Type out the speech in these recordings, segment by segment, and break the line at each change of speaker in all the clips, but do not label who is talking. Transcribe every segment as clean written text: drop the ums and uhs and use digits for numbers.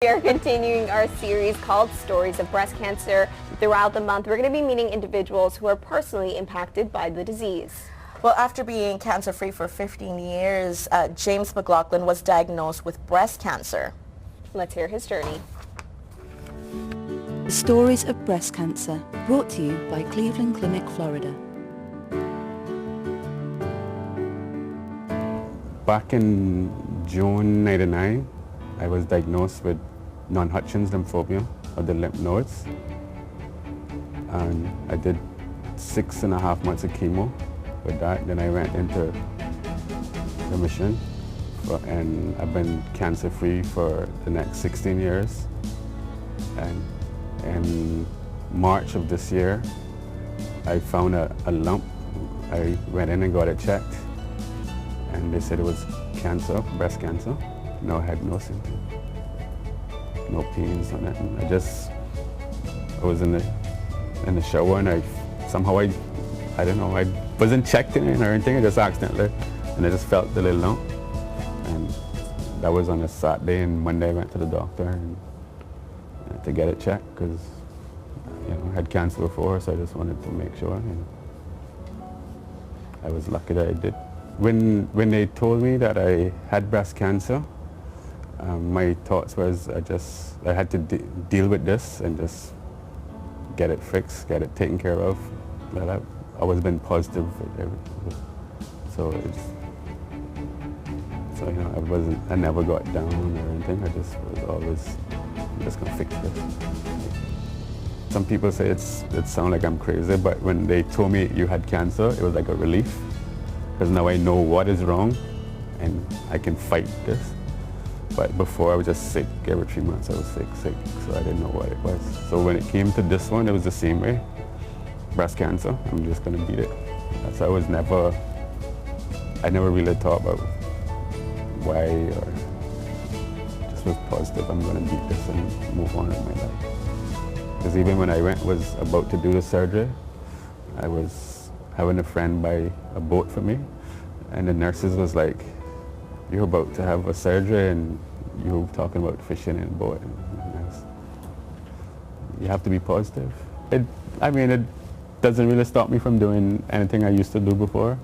We are continuing our series called Stories of Breast Cancer. Throughout the month, we're going to be meeting individuals who are personally impacted by the disease.
Well, after being cancer-free for 15 years, James McLaughlin was diagnosed with breast cancer.
Let's hear his journey.
Stories of Breast Cancer, brought to you by Cleveland Clinic, Florida.
Back in June '99, I was diagnosed with non-Hodgkin's lymphoma of the lymph nodes. And I did 6.5 months of chemo with that. Then I went into remission, and I've been cancer-free for the next 16 years. And in March of this year, I found a lump. I went in and got it checked, and they said it was cancer, breast cancer. No, I had no symptoms, no pains, no nothing. I was in the shower, and I don't know, I wasn't checked in it or anything. I just accidentally, and I just felt the little lump, and that was on a Saturday. And Monday I went to the doctor and to get it checked because I had cancer before, so I just wanted to make sure. And I was lucky that I did. When they told me that I had breast cancer, my thoughts was I had to deal with this and just get it fixed, get it taken care of. But I've always been positive with everything. I never got down or anything. I just was always just gonna fix this. Some people say it sounds like I'm crazy, but when they told me you had cancer, it was like a relief, because now I know what is wrong and I can fight this. But before I was just sick. Every 3 months I was sick, so I didn't know what it was. So when it came to this one, it was the same way. Breast cancer, I'm just gonna beat it. So I never really thought about why, or just was positive. I'm gonna beat this and move on with my life. Because even when I was about to do the surgery, I was having a friend buy a boat for me, and the nurses was like, "You're about to have a surgery and you're talking about fishing in a boat." You have to be positive. It doesn't really stop me from doing anything I used to do before.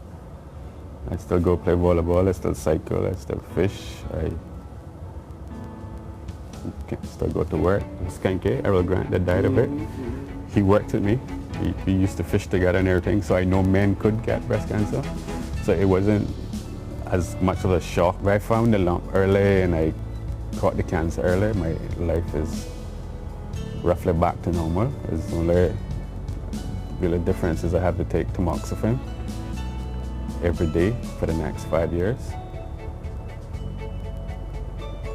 I still go play volleyball, I still cycle, I still fish, I can still go to work. Skanky, Errol Grant, that died of it. He worked with me. We used to fish together and everything, so I know men could get breast cancer. So it wasn't as much of a shock. But I found the lump early and I caught the cancer early. My life is roughly back to normal. It's only really difference is I have to take tamoxifen every day for the next 5 years.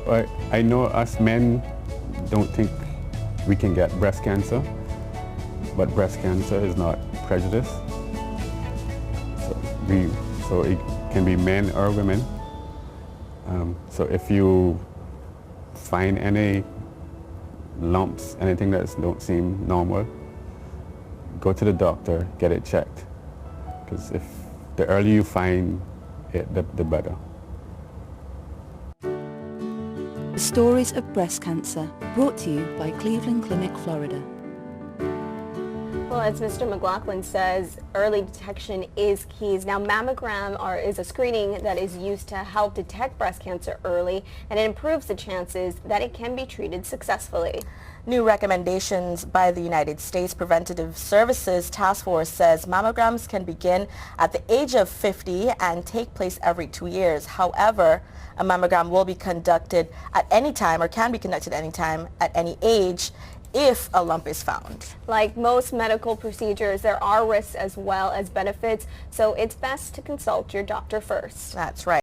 But I know us men don't think we can get breast cancer, but breast cancer is not prejudice. So it can be men or women. So if you find any lumps, anything that don't seem normal, go to the doctor, get it checked. Because if the earlier you find it, the better.
Stories of Breast Cancer, brought to you by Cleveland Clinic, Florida.
Well, as Mr. McLaughlin says, early detection is key. Now, mammogram is a screening that is used to help detect breast cancer early, and it improves the chances that it can be treated successfully.
New recommendations by the United States Preventative Services Task Force says mammograms can begin at the age of 50 and take place every 2 years. However, a mammogram will be conducted at any time, or can be conducted at any time, at any age, if a lump is found.
Like most medical procedures, there are risks as well as benefits, so it's best to consult your doctor first.
That's right.